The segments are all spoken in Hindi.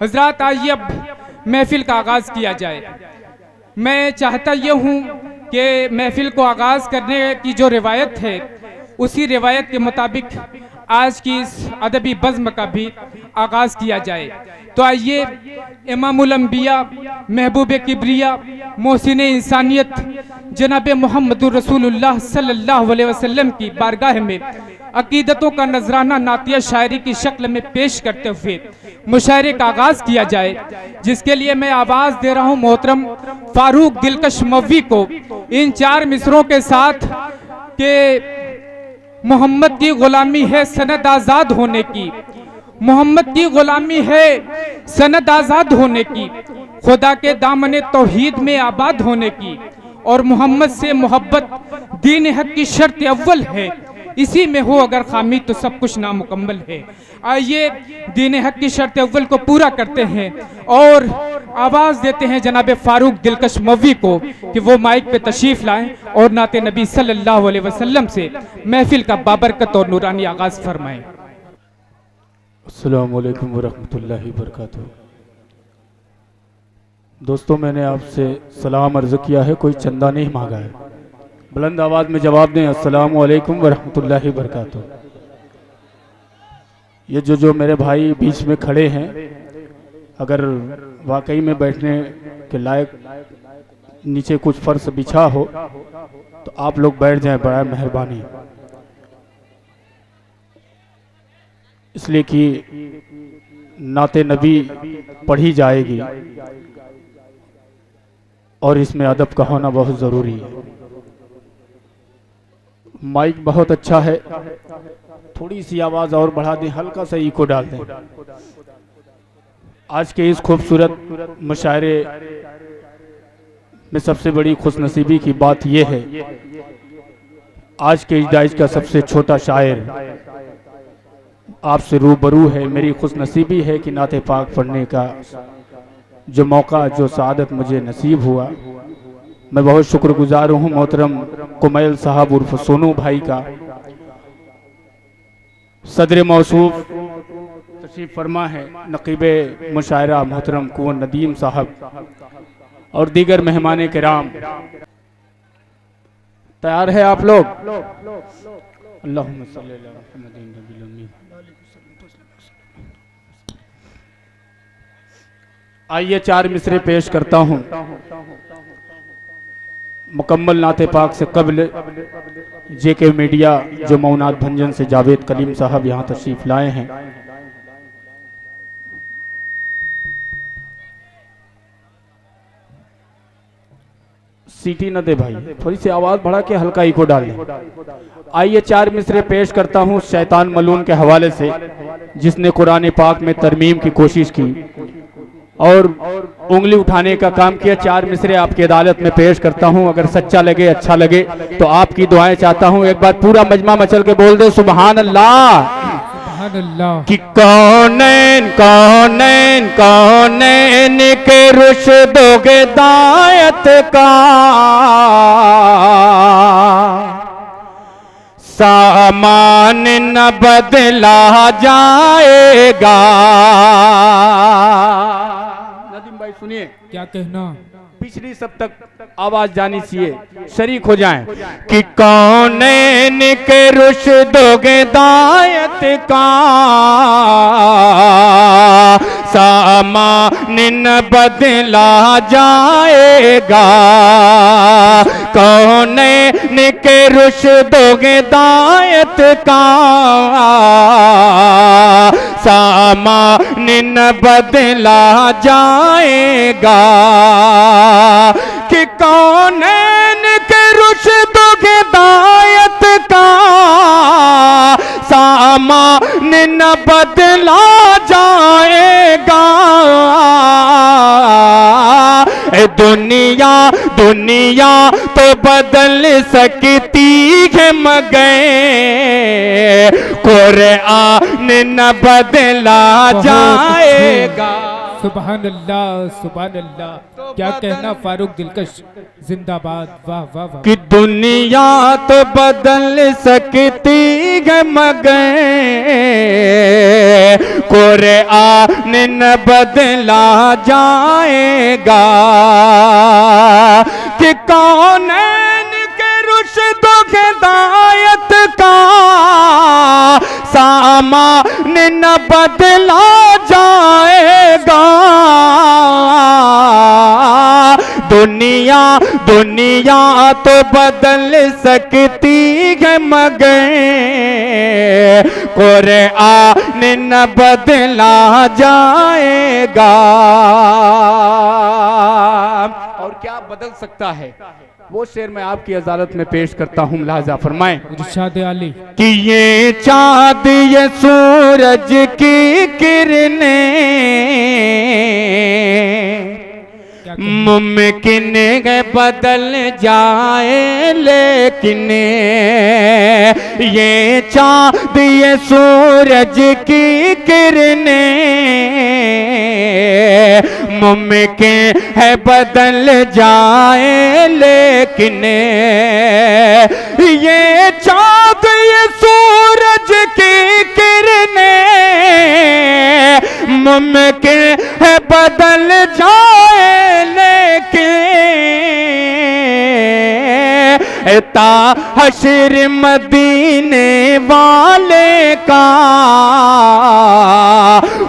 हजरात, आइए अब महफिल का आगाज़ किया जाए। मैं चाहता ये हूँ कि महफिल को आगाज़ करने की जो रिवायत है, उसी रिवायत के मुताबिक आज की इस अदबी बज़्म का भी आगाज़ किया जाए। तो आइए इमामुल अंबिया, महबूब किब्रिया, मोहसिन इंसानियत जनाब मोहम्मदुर रसूलुल्लाह सल्लल्लाहु अलैहि वसल्लम की बारगाह में अकीदतों का नजराना नातिया शायरी की शक्ल में पेश करते हुए मुशायरे का आगाज़ किया जाए, जिसके लिए मैं आवाज़ दे रहा हूँ मोहतरम फारूक दिलकश मौवी को इन 4 मिसरों के साथ के मोहम्मद की गुलामी है सनद आज़ाद होने की, मोहम्मद की गुलामी है सनद आज़ाद होने की, खुदा के दामन तौहीद में आबाद होने की, और मोहम्मद से मोहब्बत दीन हक की शर्त अव्वल है, इसी में हो अगर खामी तो सब कुछ नामुकम्मल है। आइए दीन हक की शर्त अव्वल को पूरा करते हैं और आवाज़ देते हैं जनाब फारूक दिलकश मौवी को कि वो माइक पे तशरीफ़ लाएं और नाते नबी सल्लल्लाहु अलैहि वसल्लम से महफिल का बाबरकत और नूरानी आगाज़ फरमाएं। अस्सलामु अलैकुम वरहमतुल्लाहि वबरकातुहू। दोस्तों, मैंने आपसे सलाम अर्ज़ किया है, कोई चंदा नहीं मांगा है। बुलंद आवाज़ में जवाब दें, अस्सलामु अलैकुम वरहमतुल्लाहि वबरकातुहू। ये जो मेरे भाई बीच में खड़े हैं, अगर वाकई में बैठने के लायक नीचे कुछ फर्श बिछा हो तो आप लोग बैठ जाएं, बड़ा मेहरबानी। इसलिए कि नाते नबी पढ़ी जाएगी और इसमें अदब का होना बहुत ज़रूरी है। माइक बहुत अच्छा है, थोड़ी सी आवाज़ और बढ़ा दें, हल्का सा इको डाल दें। आज के इस खूबसूरत मुशायरे में सबसे बड़ी खुशनसीबी की बात यह है, आज के इज़्दाइज का सबसे छोटा शायर आपसे रूबरू है। मेरी खुशनसीबी है कि नाते पाक पढ़ने का जो मौका, जो सादत मुझे नसीब हुआ, मैं बहुत शुक्रगुजार हूँ मोहतरम कुमैल साहब उर्फ सोनू भाई का। सदर मौसूफ तशरीफ फरमा है नकीबे मुशायरा मोहतरम कुंवर नदीम साहब और दीगर मेहमान किराम। तैयार है आप लोग? अल्लाहुम्मा सल्ली अला मुहम्मदिन नबील उम्मी। आइए 4 मिसरे पेश करता हूँ। मुकम्मल नाते पाक से कबल जेके मीडिया जो मौनाद भंजन से जावेद कलीम साहब यहाँ तशरीफ लाए हैं, सीटी न दे भाई, थोड़ी सी आवाज बढ़ा के हल्का इको डाल दें। आइए 4 मिसरे पेश करता हूँ शैतान मलून के हवाले से, जिसने कुरान पाक में तरमीम की कोशिश की और उंगली उठाने का काम किया। 4 मिसरे आपकी अदालत में पेश करता हूं, अगर सच्चा लगे, अच्छा लगे तो आपकी दुआएं चाहता हूं। एक बार पूरा मजमा मचल के बोल दे सुभान अल्लाह। सुभान अल्लाह। कि कौनैन कौनैन कौनैन के रुशदोगे दायत का सामान न बदला जाएगा। सुनिए क्या कहना, पिछली सब तक आवाज जानी चाहिए, शरीक हो जाएं। कि कौनैन के रुशदोगे दायत का सामान न बदला जाएगा। कौनैन के रुशदोगे दायत का सामान न बदला जाएगा। कि कौनैन के रुशदोगे दायत का सामान न बदला जाएगा। दुनिया दुनिया तो बदल सकती है मगर कुरान न बदला जाएगा। सुभान अल्लाह। क्या कहना फारूक दिलकश, जिंदाबाद। वाह वाह वाह। कि दुनिया तो बदल सकती है मगर कुरान न बदला जाएगा। कि कौनैन के रुश्द व हिदायत का सामान न बदला जाएगा। दुनिया तो बदल सकती है मगर कुरान न बदला जाएगा। और क्या बदल सकता है, वो शेर मैं आपकी अदालत में पेश करता हूँ, मुलाजा फरमाएं। इरशाद आली। कि ये चाँद ये सूरज की किरणें मुमकिन है बदल जाए, लेकिन ये चाँद ये सूरज की किरणें मुमकिन है बदल जाए, लेकिन ये चाँद ये सूरज की किरणें मुमकिन है बदल जाए, लेकिन ता हश्र मदीने वाले का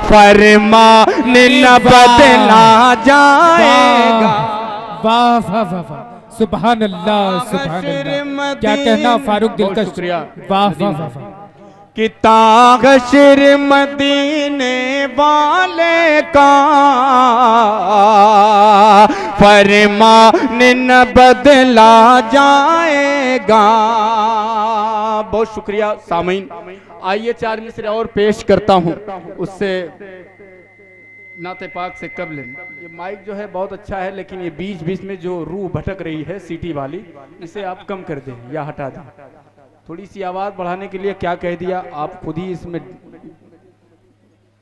फरमान न बदला जाएगा। वाह वाह वाह वाह। सुभान अल्लाह। क्या कहना फारूक दिलकश। शुक्रिया। वाह वाह वाह वाह। कि तागशिर मदीने वाले का फरमान न बदला जाएगा। बहुत शुक्रिया सामीन। आइए 4 मिसरे और पेश करता हूँ, उससे नाते पाक से कब्ल। ये माइक जो है बहुत अच्छा है, लेकिन ये बीच बीच में जो रूह भटक रही है सीटी वाली, इसे आप कम कर दें या हटा दें। थोड़ी सी आवाज़ बढ़ाने के लिए क्या कह दिया, आप खुद ही इसमें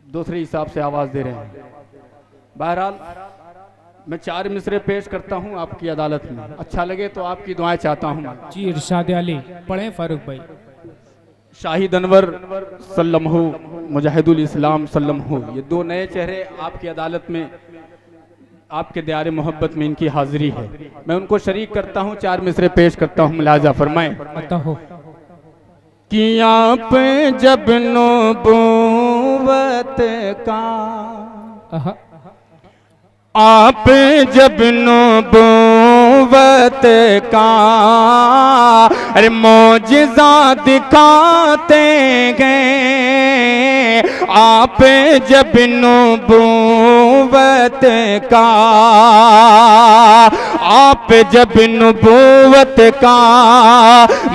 दूसरे हिसाब से आवाज़ दे रहे हैं। बहरहाल मैं 4 मिसरे पेश करता हूँ आपकी अदालत में, अच्छा लगे तो आपकी दुआएं चाहता हूँ। जी इरशाद आली पढ़ें फारूक भाई। शाहिद अनवर सल्लमहु मुजाहिदुल इस्लाम सल्लमहु, ये 2 नए चेहरे आपकी अदालत में, आपके दयारे मोहब्बत में इनकी हाजिरी है। मैं उनको शरीक करता हूँ, 4 मिसरे पेश करता हूँ, मुलाजा फरमाएं। कि आप जब नबूवत का, आप जब नबूवत का अरे मौजिज़ा दिखाते गए, आप जब नबूवत का, आप जब नबूवत का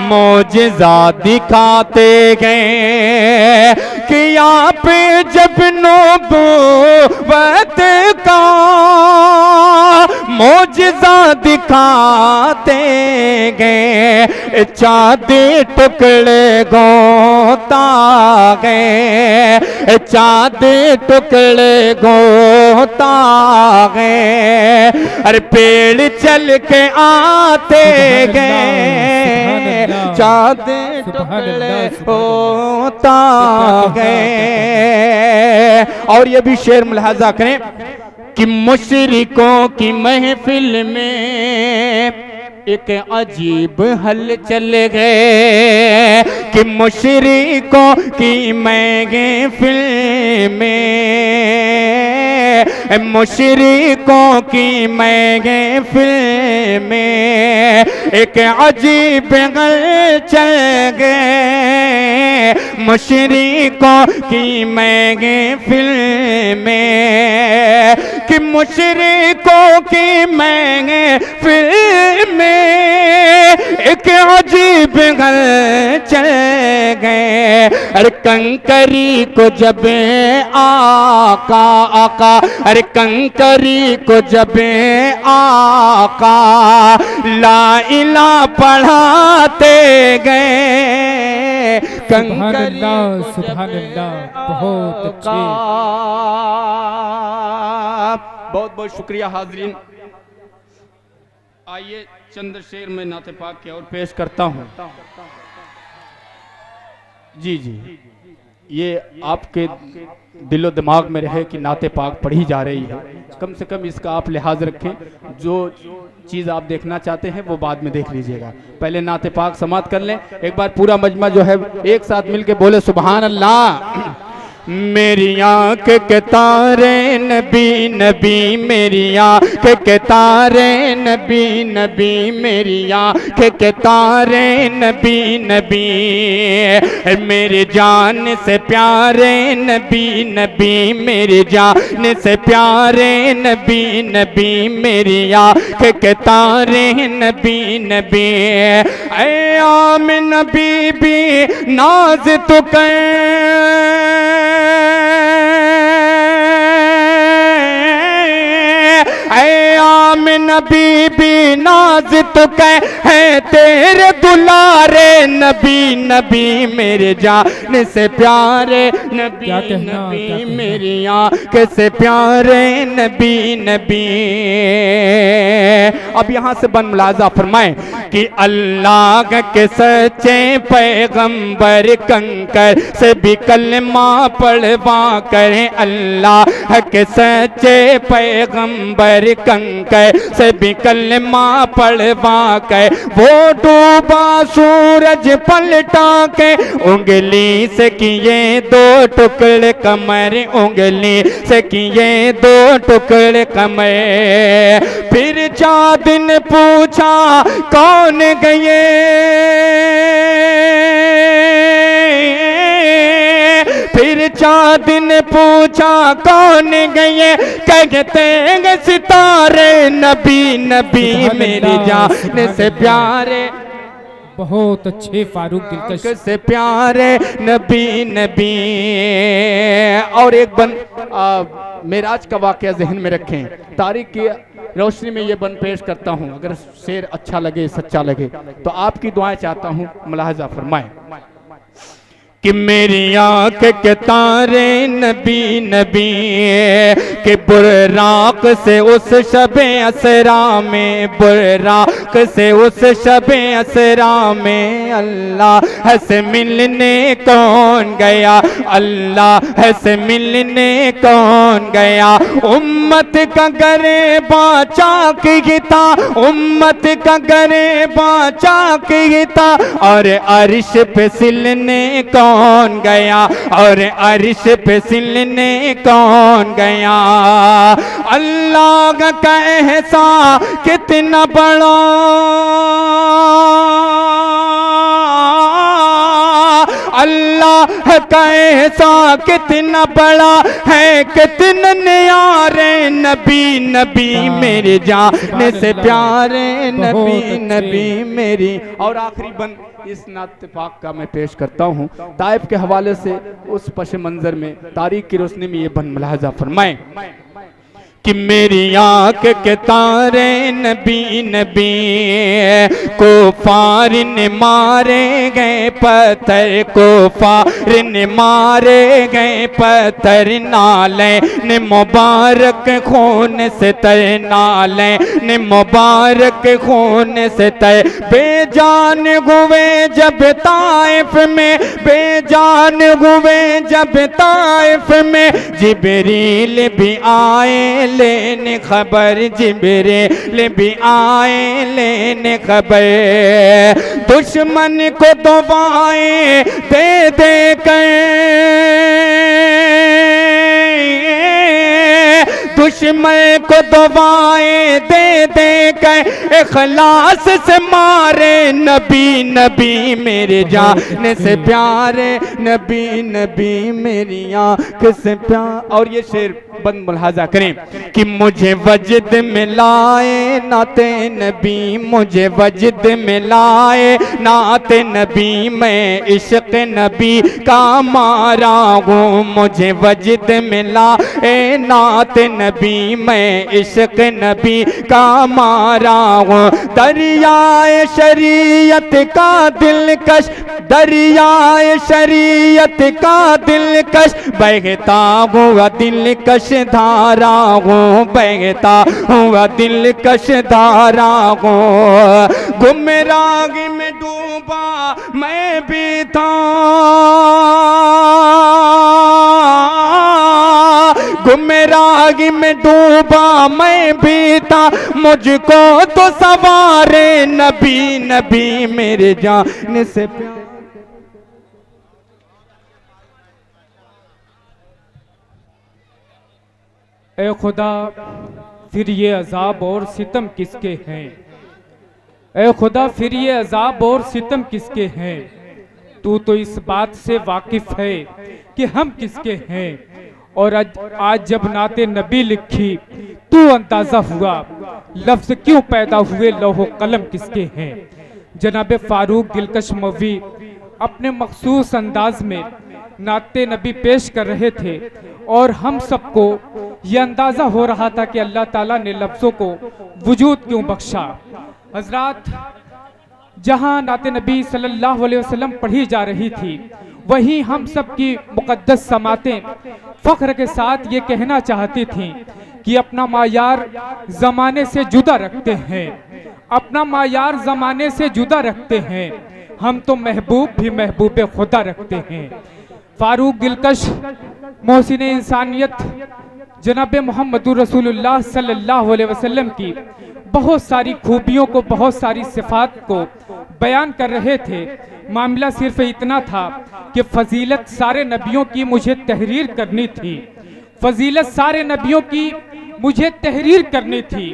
मौजिज़ा दिखाते गए, कि आप जब नबूवत का मौजिज़ा दिखाते गए, चाँद टुकड़े गोता गए, चाँद टुकड़े गोता गए, अरे पेड़ चल के आते गए, चाँद टुकड़े होता गए। और ये भी शेर मुलाहाजा करें कि मुशरिकों की महफिल में एक अजीब हल चल गए, कि मुशरिकों की महफिल में, मुशरिकों की महफिल में एक अजीब हल चल गए, मुशरिकों की महफिल में, कि मुशरिकों की महफिल में एक अजीब गल चल गए, अरे कंकरी को जब आका, अरे कंकरी को जब आका ला इला पढ़ाते गए, कंकरी सुभान अल्लाह बहुत अच्छे। बहुत बहुत शुक्रिया हाजरीन। आइए चंद शेर में नाते पाक की और पेश करता हूँ। जी जी, ये आपके दिलो दिमाग में रहे कि नाते पाक पढ़ी जा रही है, कम से कम इसका आप लिहाज रखें। जो चीज़ आप देखना चाहते हैं वो बाद में देख लीजिएगा, पहले नाते पाक समाप्त कर लें। एक बार पूरा मजमा जो है एक साथ मिलके बोले सुभान अल्लाह। मेरी आँख के तारे नबी नबी, मेरी आँख के तारे नबी नबी, मेरी आँख के तारे नबी नबी, मेरी जान से प्यारे नबी नबी, मेरी जान से प्यारे नबी नबी, मेरी आँख के तारे नबी नबी। ऐ आमिना बीबी नाज तो आमिना बीबी नाज तो है तेरे दुलारे नबी नबी, मेरे जान से प्यारे नबी नबी, मेरी आँख से प्यारे नबी नबी। अब यहाँ से बन मुलाजा फरमाएं कि अल्लाह के सच्चे पैगंबर कंकर से भी कलमा पढ़वा करें, अल्लाह के सच्चे पैगंबर कंकर से भी कलमा पढ़वा के, वो डूबा सूरज पलटा के उंगली से किए दो टुकड़े कमर, उंगली से किए दो टुकड़े कमर। फिर चाँद ने पूछा कौन गए, फिर चाँद ने पूछा कौन गए, कहते हैं सितारे नबी नबी, मेरी जान से प्यारे। बहुत अच्छे फारूक दिलकश से प्यारे नबी नबी। और एक बन मेराज का वाक़या जहन में रखें, तारीख की रोशनी में ये बन पेश करता हूँ। अगर शेर अच्छा लगे सच्चा लगे तो आपकी दुआएं चाहता हूँ, मुलाहजा फरमाएं कि मेरी आँख के तारे नबी नबी, कि बुर्राक से उस शबे असरा में, बुर्राक से उस शबे असरा में अल्लाह से मिलने कौन गया, अल्लाह से मिलने कौन गया। उम्मत का गरे बाचा की था, उम्मत का गरे बाचा की था, और अर्श पे सिलने कौन गया, और अर्श पे सिलने कौन गया। अल्लाह का एहसान कितना बड़ा, अल्लाह का एहसान कितना बड़ा है, कितने न्यारे नबी नबी, मेरे जान से प्यारे नबी नबी मेरी। और आखिरी बन इस नात पाक का मैं पेश करता हूँ ताइफ के हवाले से, उस पश मंजर में तारीख की रोशनी में ये बन मुलाहजा फरमाएं कि मेरी आँख के तारे नबी नबी, को फार ने मारे गए पत्थर, को फार ने मारे गए पत्थर, नाले ने मुबारक खून से तर, नाले ने मुबारक खून से तर। बेजान हुए जब ताइफ में, बेजान हुए जब ताइफ में, जिब्रील भी आए लेने खबर, जिब्रील भी आए लेने खबर। दुश्मन को दुआएं दे दे कर, दुश्मन को दुआएं दे दे कर, इखलास से मारे नबी नबी, मेरे जान से प्यारे नबी नबी, मेरी आँख से प्यार। और ये शेर बंद मुलाहजा करें कि मुझे वजद में लाए नाते नबी, मुझे वजद में लाए नाते नबी, मैं इश्क नबी का मारा हूँ, मुझे वजद में लाए नाते नबी, नबी मैं इश्क नबी का मारा हूँ। दरियाए शरीयत का दिलकश, दरियाए शरीयत का दिलकश बहता हुआ दिलकश धारा हूँ, बहता हुआ दिलकश धारा हूँ। गुमराही में डूबा मैं भी था, गुमराही में डूबा मैं भी था, मुझको तो सवारे नबी नबी मेरे जान से प्यार। ए खुदा फिर ये अजाब और सितम किसके हैं, ए खुदा फिर ये अजाब और सितम किसके हैं। तू तो इस बात से वाकिफ है कि हम किसके हैं। और आज जब नाते नबी लिखी तू अंदाजा हुआ लफ्ज क्यों पैदा हुए, लौहो कलम किसके हैं। जनाब फारूक दिलकश मौलवी अपने मखसूस अंदाज में नाते नबी पेश कर रहे थे और हम सबको ये अंदाजा हो रहा था कि अल्लाह ताला ने लफ्जों को वजूद क्यों बख्शा। हजरात, जहां नाते नबी सल्लल्लाहु अलैहि वसल्लम पढ़ी जा रही थी वहीं हम सब की मुकद्दस समातें फख्र के साथ ये कहना चाहती थीं कि अपना मायार जमाने से जुदा रखते हैं, अपना मायार जमाने से जुदा रखते हैं, हम तो महबूब भी महबूब खुदा रखते हैं। फारूक दिलकश मोहसिन इंसानियत जनाब मोहम्मदुर रसूलुल्लाह सल्लल्लाहु अलैहि वसल्लम की बहुत सारी खूबियों को, बहुत सारी सिफात को बयान कर रहे थे। मामला सिर्फ इतना था कि फजीलत सारे नबियों की मुझे तहरीर करनी थी, फजीलत सारे नबियों की मुझे तहरीर करनी थी।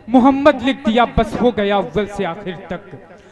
मोहम्मद लिख दिया बस हो गया अव्वल से आखिर तक।